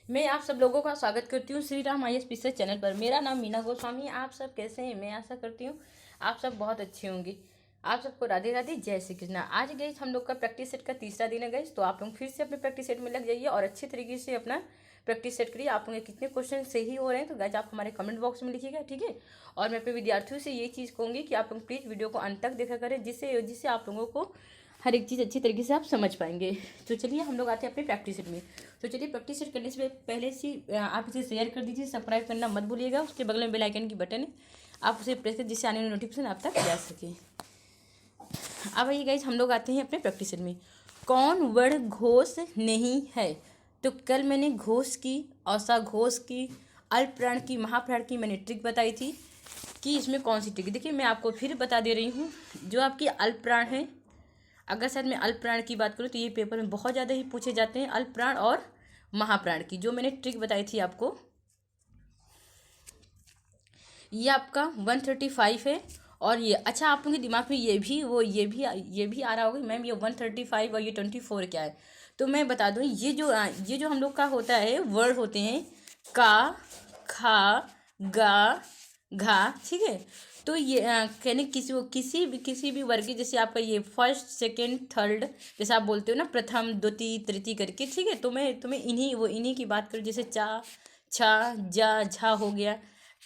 मैं आप सब लोगों का स्वागत करती हूँ Shri Ram I S P channel पर। मेरा नाम मीना गोस्वामी। आप सब कैसे हैं? मैं आशा करती हूँ आप सब बहुत अच्छे होंगे। आप सबको राधे राधे, जय श्री कृष्णा। आज गई हम लोग का प्रैक्टिस सेट का तीसरा दिन है गई, तो आप लोग फिर से अपने प्रैक्टिस सेट में लग जाइए और अच्छे तरीके से अपना प्रैक्टिस सेट करिए। आप लोगों के कितने क्वेश्चन सही हो रहे हैं तो गाइज आप हमारे कमेंट बॉक्स में लिखिएगा, ठीक है। और मैं अपने विद्यार्थियों से ये चीज़ कहूँगी कि आप लोग प्लीज़ वीडियो को अंत तक देखा करें, जिससे जिससे आप लोगों को हर एक चीज़ अच्छी तरीके से आप समझ पाएंगे। तो चलिए हम लोग आते हैं अपने प्रैक्टिस सेट में। तो चलिए प्रैक्टिस सेट करने से पहले से आप इसे शेयर कर दीजिए, सब्सक्राइब करना मत भूलिएगा। उसके बगल में बेल आइकन की बटन है, आप उसे प्रेस करें जिससे आने वाली नोटिफिकेशन आप तक जा सके। अब आइए गाइज हम लोग आते हैं अपने प्रैक्टिस सेट में। कौन वर्ण घोष नहीं है? तो कल मैंने घोष की, औसा घोष की, अल्पप्राण की, महाप्राण की मैंने ट्रिक बताई थी कि इसमें कौन सी ट्रिक। देखिए मैं आपको फिर बता दे रही हूँ। जो आपकी अल्पप्राण है, अगर शायद मैं अल्पप्राण की बात करूँ तो ये पेपर में बहुत ज़्यादा ही पूछे जाते हैं, अल्पप्राण और महाप्राण की। जो मैंने ट्रिक बताई थी आपको, ये आपका 135 है। और ये अच्छा आप लोगों के दिमाग में ये भी आ रहा होगा मैम ये 135 और ये 24 क्या है। तो मैं बता दूँ, ये जो हम लोग का होता है वर्ड होते हैं का, खा, गा, घा, ठीक है। तो ये कहने किसी भी वर्ग के, जैसे आपका ये फर्स्ट सेकंड थर्ड, जैसे आप बोलते हो ना प्रथम द्वितीय तृतीय करके, ठीक है। तो मैं तुम्हें इन्हीं की बात करूँ, जैसे चा, छा, जा, झा हो गया,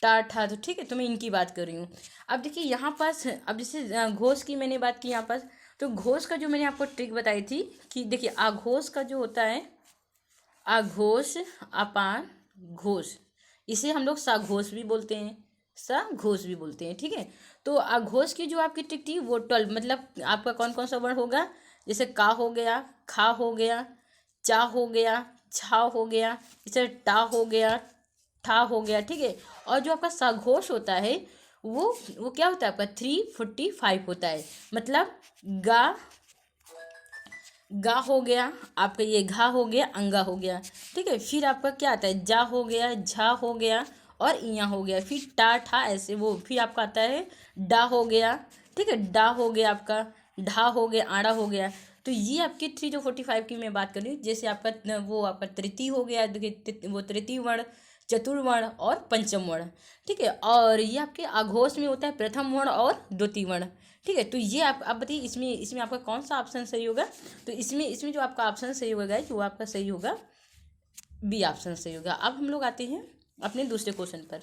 टा, ठा, तो ठीक है। तो मैं इनकी बात कर रही हूँ। अब देखिए यहाँ पास, अब जैसे घोष की मैंने बात की यहाँ पास, तो घोष का जो मैंने आपको ट्रिक बताई थी कि देखिए आघोष का जो होता है, आघोष, अपान घोष, इसे हम लोग साघोष भी बोलते हैं, साघोष भी बोलते हैं, ठीक है। तो आघोष की जो आपकी ट्रिक थी वो 12, मतलब आपका कौन कौन सा वर्ण होगा, जैसे का हो गया, खा हो गया, चा हो गया, छा हो गया, जैसे टा हो गया, ठा हो गया, ठीक है। और जो आपका साघोष होता है वो क्या होता है आपका 345 होता है। मतलब गा, गा हो गया आपका, ये घा हो गया, अंगा हो गया, ठीक है। फिर आपका क्या आता है, जा हो गया, झा हो गया और इया हो गया, फिर टा, ठा, ऐसे वो। फिर आपका आता है डा हो गया, ठीक है, डा हो गया आपका, ढा हो गया, आड़ा हो गया। तो ये आपकी 345 की मैं बात कर रही हूँ। जैसे आपका वो आपका तृतीय हो गया, देखिए वो तृतीय वर्ण, चतुर्वर्ण और पंचम वर्ण, ठीक है। और ये आपके आघोष में होता है प्रथम वर्ण और द्वितीय वर्ण, ठीक है। तो ये आप बताइए इसमें इसमें आपका कौन सा ऑप्शन सही होगा। तो इसमें इसमें जो आपका ऑप्शन सही होगा गाइस, वो आपका सही होगा बी ऑप्शन सही होगा। अब हम लोग आते हैं अपने दूसरे क्वेश्चन पर।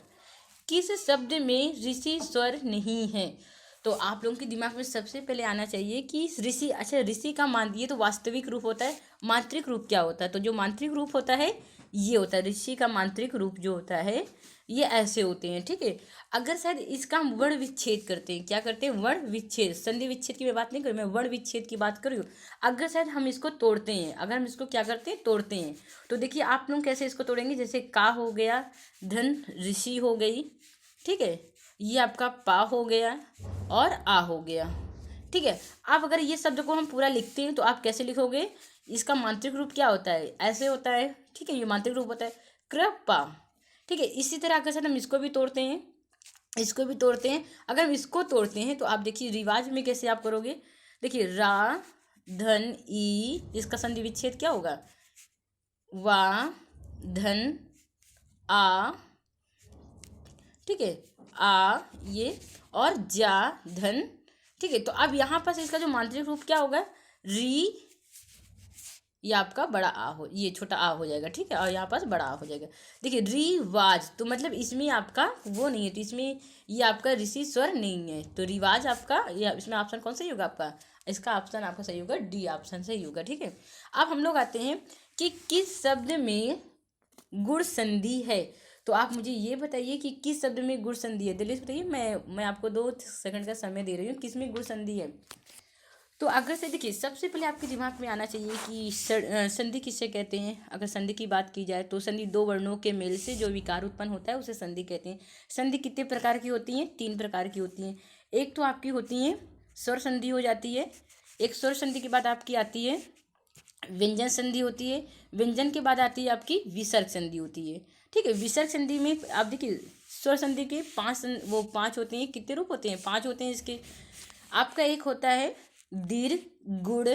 किस शब्द में ऋषि स्वर नहीं है? तो आप लोगों के दिमाग में सबसे पहले आना चाहिए कि ऋषि, अच्छा ऋषि का ये तो वास्तविक रूप होता है, मांत्रिक रूप क्या होता है? तो जो मांत्रिक रूप होता है ये होता है ऋषि का मांत्रिक रूप जो होता है, ये ऐसे होते हैं, ठीक है। अगर शायद इसका हम वर्ण विच्छेद करते हैं, क्या करते हैं, वर्ण विच्छेद, संधि विच्छेद की मैं बात नहीं कर रही, मैं वर्ण विच्छेद की बात कर रही हूँ। अगर शायद हम इसको तोड़ते हैं, अगर हम इसको क्या करते हैं, तोड़ते हैं, तो देखिए आप लोग कैसे इसको तोड़ेंगे। जैसे का हो गया, धन ऋषि हो गई, ठीक है, ये आपका पा हो गया और आ हो गया, ठीक है। अब अगर ये शब्द को हम पूरा लिखते हैं तो आप कैसे लिखोगे, इसका मांत्रिक रूप क्या होता है, ऐसे होता है, ठीक है। ये मांत्रिक रूप होता है कृपा, ठीक है। इसी तरह अगर शायद हम इसको भी तोड़ते हैं, इसको भी तोड़ते हैं, अगर हम इसको तोड़ते हैं तो आप देखिए रिवाज में कैसे आप करोगे। देखिए रा, धन, ई, इसका संधि विच्छेद क्या होगा, वा, धन, आ, ठीक है, आ, ये और जा, धन, ठीक है। तो अब यहाँ पर इसका जो मांत्रिक रूप क्या होगा, री, ये आपका बड़ा आ हो, ये छोटा आ हो जाएगा, ठीक है, और यहाँ पास बड़ा आ हो जाएगा। देखिए रिवाज, तो मतलब इसमें आपका वो नहीं है, तो इसमें ये आपका ऋषि स्वर नहीं है, तो रिवाज आपका ये, इसमें ऑप्शन कौन सही होगा आपका, इसका ऑप्शन आपका सही होगा डी ऑप्शन सही होगा, ठीक है। अब हम लोग आते हैं कि किस शब्द में गुण संधि है। तो आप मुझे ये बताइए कि किस शब्द में गुण संधि है, जल्दी से बताइए। मैं आपको 2 सेकंड का समय दे रही हूँ, किस में गुण संधि है। तो अगर से देखिए सबसे पहले आपके दिमाग में आना चाहिए कि संधि किससे कहते हैं। अगर संधि की बात की जाए तो संधि दो वर्णों के मेल से जो विकार उत्पन्न होता है उसे संधि कहते हैं। संधि कितने प्रकार की होती हैं, 3 प्रकार की होती हैं। एक तो आपकी होती है स्वर संधि हो जाती है, एक स्वर संधि के बाद आपकी आती है व्यंजन संधि होती है, व्यंजन के बाद आती है आपकी विसर्ग संधि होती है, ठीक है। विसर्ग संधि में आप देखिए स्वर संधि के 5 होते हैं, कितने रूप होते हैं, 5 होते हैं इसके। आपका एक होता है दीर्घ, गुण,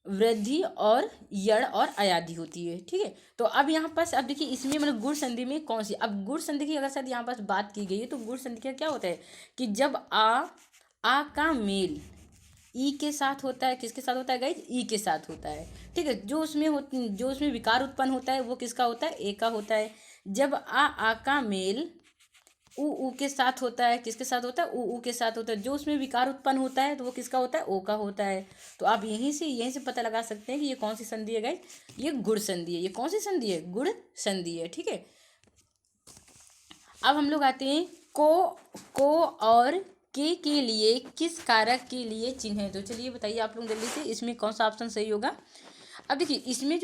वृद्धि और यड़ और अयादि होती है। ठीक है, तो अब यहाँ पास अब देखिए इसमें मतलब गुण संधि में कौन सी, अब गुण संधि की अगर शायद यहाँ पास बात की गई है तो गुण संधि का क्या होता है कि जब आ का मेल ई के साथ होता है, किसके साथ होता है गाइज, ई के साथ होता है। ठीक है, जो उसमें विकार उत्पन्न होता है वो किसका होता है, ए का होता है। जब आ का मेल ऊ के साथ होता है, किसके साथ होता है, ऊ के साथ होता है। जो उसमें विकार उत्पन्न होता है तो वो किसका होता है, ओ का होता है। तो आप यहीं से पता लगा सकते हैं कि ये कौन सी संधि है गाइज, ये गुण संधि है। ये कौन सी संधि है, गुण संधि है। ठीक है, अब हम लोग आते हैं को और के लिए किस कारक के लिए चिन्ह है। तो चलिए बताइए आप लोग जल्दी से, इसमें कौन सा ऑप्शन सही होगा। अब देखिए इसमें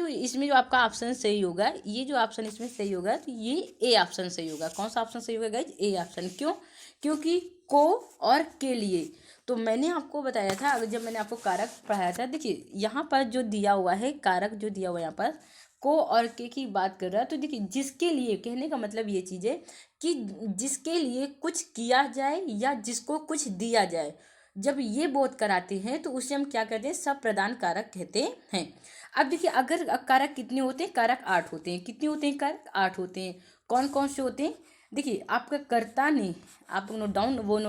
जो आपका ऑप्शन सही होगा, ये जो ऑप्शन इसमें सही होगा तो ये ए ऑप्शन सही होगा। कौन सा ऑप्शन सही होगा गाइज, ए ऑप्शन। क्यों, क्योंकि को और के लिए तो मैंने आपको बताया था, अगर जब मैंने आपको कारक पढ़ाया था, देखिए यहाँ पर जो दिया हुआ है कारक, जो दिया हुआ है यहाँ पर को और के की बात कर रहा है। तो देखिए जिसके लिए, कहने का मतलब ये चीज़ है कि जिसके लिए कुछ किया जाए या जिसको कुछ दिया जाए, जब ये बोध कराते हैं तो उसे हम क्या कहते हैं, सब प्रदान कारक कहते हैं। अब देखिए अगर कारक कितने होते हैं, कारक 8 होते हैं। कितने होते हैं कारक, 8 होते हैं। कौन कौन से होते हैं, देखिए आपका कर्ता ने, आप नोट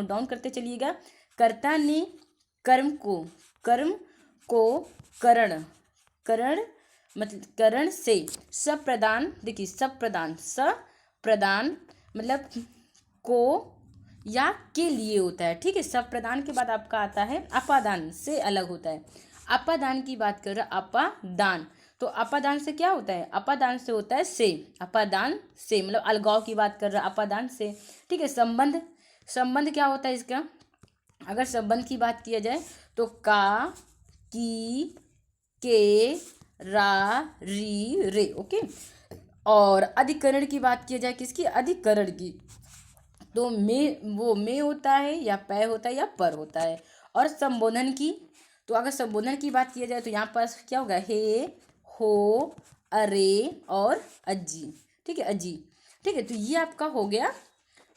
डाउन करते चलिएगा। कर्ता ने कर्म को करण मतलब करण से सब प्रदान, देखिए सब प्रदान मतलब को या के लिए होता है। ठीक है, सब प्रदान के बाद आपका आता है अपादान, से अलग होता है। अपादान की बात कर रहा, अपादान, तो अपादान से क्या होता है, अपादान से होता है से, अपादान से मतलब अलगाव की बात कर रहा, अपादान से। ठीक है, संबंध क्या होता है इसका, अगर संबंध की बात किया जाए तो का, की, के, रा, री, रे। ओके, और अधिकरण की बात किया जाए, किसकी, अधिकरण की, तो में होता है या पै होता है या पर होता है। और संबोधन की, तो अगर संबोधन की बात किया जाए तो यहाँ पर क्या होगा, हे, हो, अरे और अजी। ठीक है, अजी। ठीक है, तो ये आपका हो गया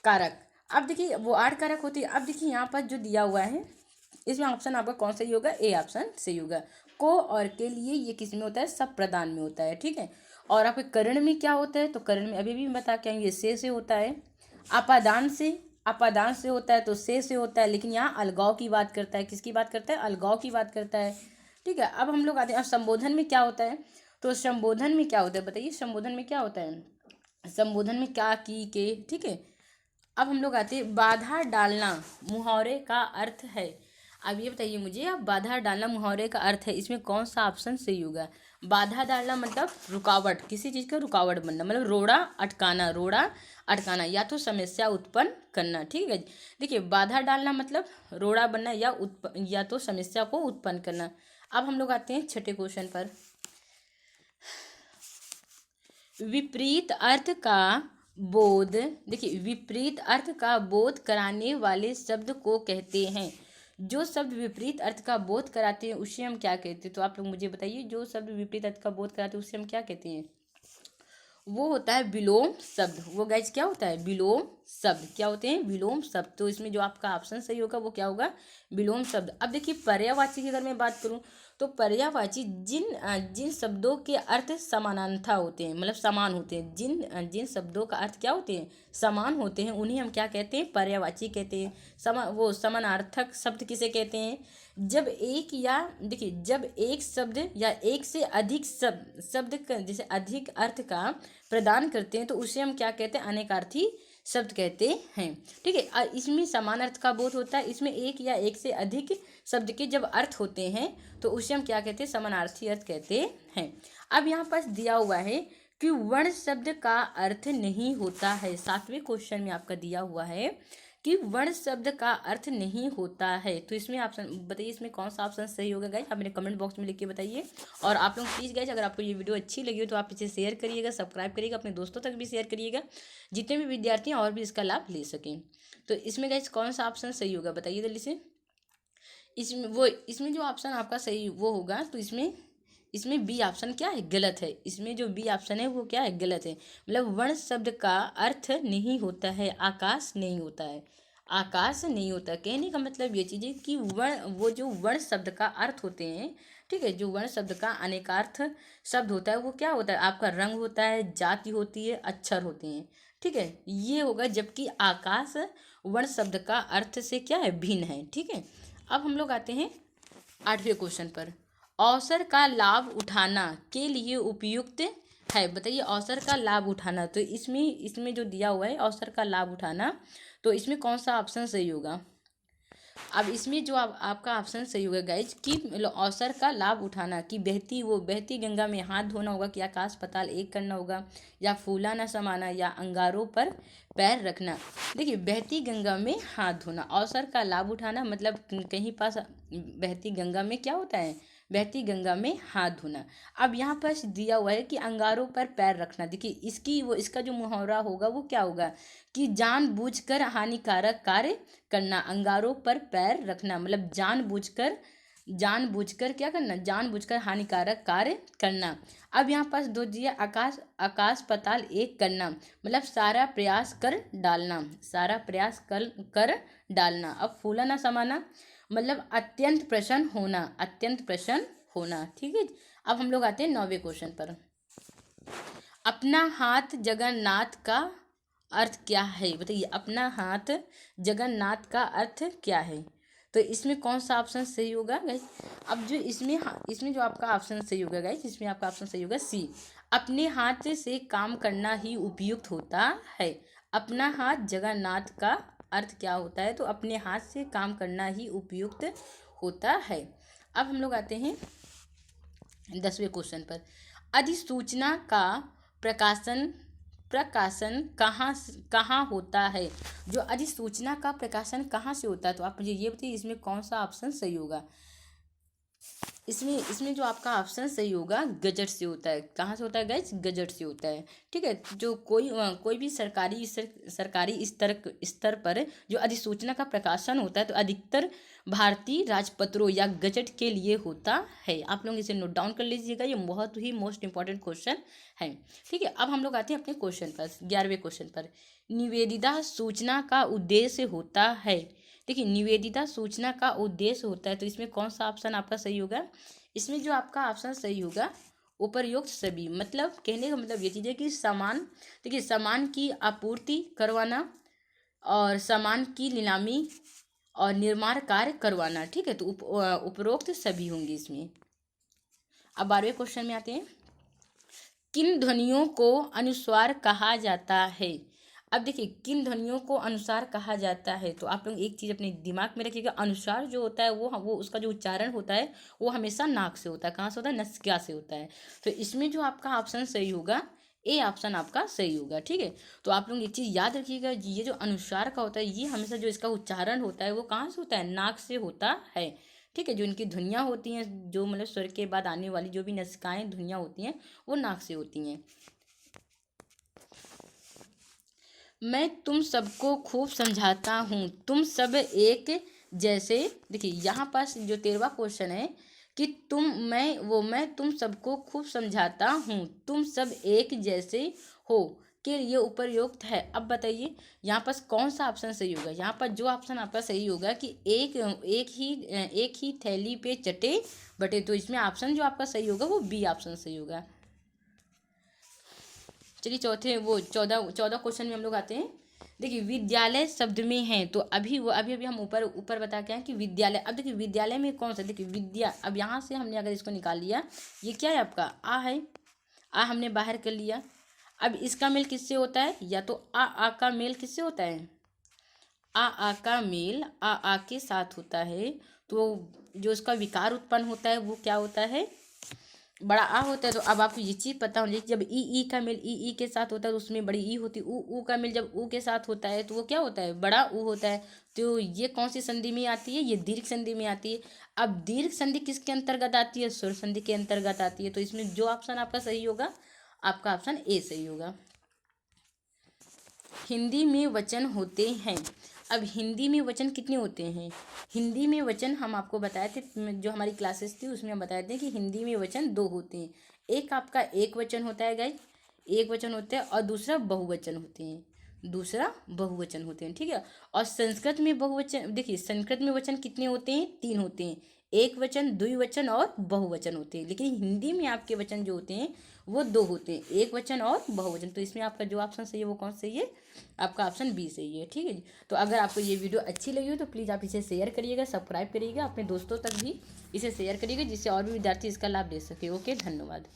कारक। अब देखिए वो 8 कारक होते हैं। अब देखिए यहाँ पर जो दिया हुआ है इसमें ऑप्शन आपका कौन सही होगा, ए ऑप्शन सही होगा। को और के लिए ये किस में होता है, सब प्रदान में होता है। ठीक है, और आपके करण में क्या होता है, तो करण में अभी भी बता के आएंगे, से होता है। अपादान से होता है तो से होता है, लेकिन यहाँ अलगाव की बात करता है, किसकी बात करता है, अलगाव की बात करता है। ठीक है, अब हम लोग आते हैं, अब संबोधन में क्या होता है, तो संबोधन में क्या होता है बताइए, संबोधन में क्या होता है, संबोधन में क्या, की, के। ठीक है, अब हम लोग आते हैं बाधा डालना मुहावरे का अर्थ है। अब ये बताइए मुझे, अब बाधा डालना मुहावरे का अर्थ है, इसमें कौन सा ऑप्शन सही होगा। बाधा डालना मतलब रुकावट, किसी चीज़ का रुकावट बनना, मतलब रोड़ा अटकाना या तो समस्या उत्पन्न करना। ठीक है, देखिए बाधा डालना मतलब रोड़ा बनना या तो समस्या को उत्पन्न करना। अब हम लोग आते हैं छठे क्वेश्चन पर। विपरीत अर्थ का बोध, देखिए विपरीत अर्थ का बोध कराने वाले शब्द को कहते हैं, जो शब्द विपरीत अर्थ का बोध कराते हैं उसे हम क्या कहते हैं। तो आप लोग मुझे बताइए, जो शब्द विपरीत अर्थ का बोध कराते हैं उसे हम क्या कहते हैं, वो होता है विलोम शब्द। वो गाइज क्या होता है, विलोम शब्द। क्या होते हैं, विलोम शब्द। तो इसमें जो आपका ऑप्शन सही होगा वो क्या होगा, विलोम शब्द। अब देखिए पर्यायवाची की अगर मैं बात करूं तो पर्यायवाची जिन शब्दों के अर्थ समानांतर होते हैं, मतलब समान होते हैं, जिन शब्दों का अर्थ क्या होते हैं, समान होते हैं, उन्हें हम क्या कहते हैं, पर्यायवाची कहते हैं। वो समानार्थक शब्द किसे कहते हैं, जब एक शब्द या एक से अधिक शब्द जैसे अधिक अर्थ का प्रदान करते हैं तो उसे हम क्या कहते हैं, अनेकार्थी शब्द कहते हैं। ठीक है, इसमें समान अर्थ का बोध होता है, इसमें एक या एक से अधिक शब्द के जब अर्थ होते हैं तो उसे हम क्या कहते हैं, समानार्थी अर्थ कहते हैं। अब यहाँ पर दिया हुआ है कि वर्ण शब्द का अर्थ नहीं होता है। 7वें क्वेश्चन में आपका दिया हुआ है कि वर्ण शब्द का अर्थ नहीं होता है। तो इसमें ऑप्शन बताइए, इसमें कौन सा ऑप्शन सही होगा गाइज, आप मेरे कमेंट बॉक्स में लिख के बताइए। और आप लोग प्लीज़ गाइज, अगर आपको ये वीडियो अच्छी लगी हो तो आप इसे शेयर करिएगा, सब्सक्राइब करिएगा, अपने दोस्तों तक भी शेयर करिएगा, जितने भी विद्यार्थी हैं और भी इसका लाभ ले सकें। तो इसमें गाइज कौन सा ऑप्शन सही होगा बताइए जल्दी से। इसमें जो ऑप्शन आपका सही वो होगा, तो इसमें बी ऑप्शन क्या है, गलत है। इसमें जो बी ऑप्शन है वो क्या है, गलत है। मतलब वर्ण शब्द का अर्थ नहीं होता है, आकाश नहीं होता है, आकाश नहीं होता। कहने का मतलब ये चीज़ है कि वो जो वर्ण शब्द का अर्थ होते हैं, ठीक है, जो वर्ण शब्द का अनेकार्थ शब्द होता है वो क्या होता है, आपका रंग होता है, जाति होती है, अक्षर होते हैं। ठीक है, ये होगा, जबकि आकाश वर्ण शब्द का अर्थ से क्या है, भिन्न है। ठीक है, अब हम लोग आते हैं 8वें क्वेश्चन पर। अवसर का लाभ उठाना के लिए उपयुक्त है, बताइए अवसर का लाभ उठाना। तो इसमें इसमें जो दिया हुआ है अवसर का लाभ उठाना, तो इसमें कौन सा ऑप्शन सही होगा। अब इसमें जो आपका ऑप्शन सही होगा गाइज कि मतलब अवसर का लाभ उठाना, कि बहती गंगा में हाथ धोना होगा, कि आकाश पाताल एक करना होगा, या फूला न समाना, या अंगारों पर पैर रखना। देखिए, बहती गंगा में हाथ धोना, अवसर का लाभ उठाना, मतलब कहीं पास बहती गंगा में क्या होता है, बहती गंगा में हाथ धोना। अब यहाँ पर दिया हुआ है कि अंगारों पर पैर रखना। देखिए, इसका जो मुहावरा होगा वो क्या होगा, कि जानबूझकर हानिकारक कार्य करना। अंगारों पर पैर रखना मतलब जानबूझकर क्या करना, जानबूझकर हानिकारक कार्य करना। अब यहाँ पास दो दिया, आकाश पाताल एक करना, मतलब सारा प्रयास कर डालना, सारा प्रयास कर डालना। अब फूला ना समाना, मतलब अत्यंत प्रसन्न होना, अत्यंत प्रसन्न होना। ठीक है, अब हम लोग आते हैं 9वें क्वेश्चन पर। अपना हाथ जगन्नाथ का अर्थ क्या है, बताइए अपना हाथ जगन्नाथ का अर्थ क्या है। तो इसमें कौन सा ऑप्शन सही होगा गाइस। अब जो इसमें जो आपका ऑप्शन सही होगा गाइस, इसमें आपका ऑप्शन सही होगा सी, अपने हाथ से काम करना ही उपयुक्त होता है। अपना हाथ जगन्नाथ का अर्थ क्या होता है, तो अपने हाथ से काम करना ही उपयुक्त होता है। अब हम लोग आते हैं 10वें क्वेश्चन पर। अधिसूचना का प्रकाशन कहाँ होता है, जो अधिसूचना का प्रकाशन कहाँ से होता है। तो आप मुझे ये बताइए इसमें कौन सा ऑप्शन सही होगा। इसमें जो आपका ऑप्शन सही होगा गजट से होता है। कहाँ से होता है गाइस, गजट से होता है। ठीक है, जो कोई भी सरकारी स्तर पर जो अधिसूचना का प्रकाशन होता है, तो अधिकतर भारतीय राजपत्रों या गजट के लिए होता है। आप लोग इसे नोट डाउन कर लीजिएगा, ये बहुत ही मोस्ट इंपॉर्टेंट क्वेश्चन है। ठीक है, अब हम लोग आते हैं अपने क्वेश्चन पर, 11वें क्वेश्चन पर। निवेदिता सूचना का उद्देश्य होता है। देखिए, निवेदिता सूचना का उद्देश्य होता है, तो इसमें कौन सा ऑप्शन आपका सही होगा। इसमें जो आपका ऑप्शन सही होगा उपरयुक्त सभी, मतलब कहने का मतलब ये चीज़ है कि देखिए सामान की आपूर्ति करवाना और सामान की नीलामी और निर्माण कार्य करवाना। ठीक है, तो उपरोक्त सभी होंगे इसमें। अब 12वें क्वेश्चन में आते हैं। किन ध्वनियों को अनुस्वार कहा जाता है। अब देखिए, किन ध्वनियों को अनुसार कहा जाता है, तो आप लोग एक चीज़ अपने दिमाग में रखिएगा, अनुसार जो होता है वो उसका जो उच्चारण होता है वो हमेशा नाक से होता है। कहाँ से होता है, नसिका से होता है। तो इसमें जो आपका ऑप्शन सही होगा ए ऑप्शन आपका सही होगा। ठीक है, तो आप लोग एक चीज़ याद रखिएगा, ये जो अनुसार का होता है ये हमेशा जो इसका उच्चारण होता है वो कहाँ से होता है, नाक से होता है। ठीक है, जो इनकी ध्वनियाँ होती हैं, जो मतलब स्वर के बाद आने वाली जो भी नसिकाएं ध्वनियाँ होती हैं वो नाक से होती हैं। मैं तुम सबको खूब समझाता हूँ, तुम सब एक जैसे। देखिए, यहाँ पास जो 13वां क्वेश्चन है कि मैं तुम सबको खूब समझाता हूँ, तुम सब एक जैसे हो के लिए उपयुक्त है। अब बताइए यहाँ पास कौन सा ऑप्शन सही होगा। यहाँ पर जो ऑप्शन आपका सही होगा कि एक ही थैली पे चटे बटे, तो इसमें ऑप्शन जो आपका सही होगा वो बी ऑप्शन सही होगा। चलिए चौदह क्वेश्चन में हम लोग आते हैं। देखिए, विद्यालय शब्द में है, तो अभी हम ऊपर बता के हैं कि विद्यालय। अब देखिए, विद्यालय में कौन सा, देखिए विद्या, अब यहाँ से हमने अगर इसको निकाल लिया, ये क्या है आपका आ है, आ हमने बाहर कर लिया। अब इसका मेल किससे होता है, या तो आ का मेल किससे होता है, आ का मेल आ के साथ होता है। तो जो इसका विकार उत्पन्न होता है वो क्या होता है, बड़ा आ होता है। तो अब आपको ये चीज़ पता होनी चाहिए, जब ई का मेल ई के साथ होता है तो उसमें बड़ी ई होती है। ऊ का मेल जब ऊ के साथ होता है तो वो क्या होता है, बड़ा ऊ होता है। तो ये कौन सी संधि में आती है, ये दीर्घ संधि में आती है। अब दीर्घ संधि किसके अंतर्गत आती है, स्वर संधि के अंतर्गत आती है। तो इसमें जो ऑप्शन आपका सही होगा, आपका ऑप्शन ए सही होगा। हिंदी में वचन होते हैं। अब हिंदी में वचन कितने होते हैं, हिंदी में वचन हम आपको बताए थे, जो हमारी क्लासेस थी उसमें हम बताए थे कि हिंदी में वचन 2 होते हैं। एक आपका एक वचन होता है गाइस, एक वचन होता है, और दूसरा बहुवचन होते हैं, दूसरा बहुवचन होते हैं। ठीक है, और संस्कृत में बहुवचन, देखिए संस्कृत में वचन कितने होते हैं, 3 होते हैं। एक वचन, द्विवचन और बहुवचन होते हैं, लेकिन हिंदी में आपके वचन जो होते हैं वो दो होते हैं, एक वचन और बहुवचन। तो इसमें आपका जो ऑप्शन सही है वो कौन सही है, आपका ऑप्शन बी सही है। ठीक है जी। तो अगर आपको ये वीडियो अच्छी लगी हो तो प्लीज़ आप इसे शेयर करिएगा, सब्सक्राइब करिएगा, अपने दोस्तों तक भी इसे शेयर करिएगा, जिससे और भी विद्यार्थी इसका लाभ ले सके। ओके, धन्यवाद।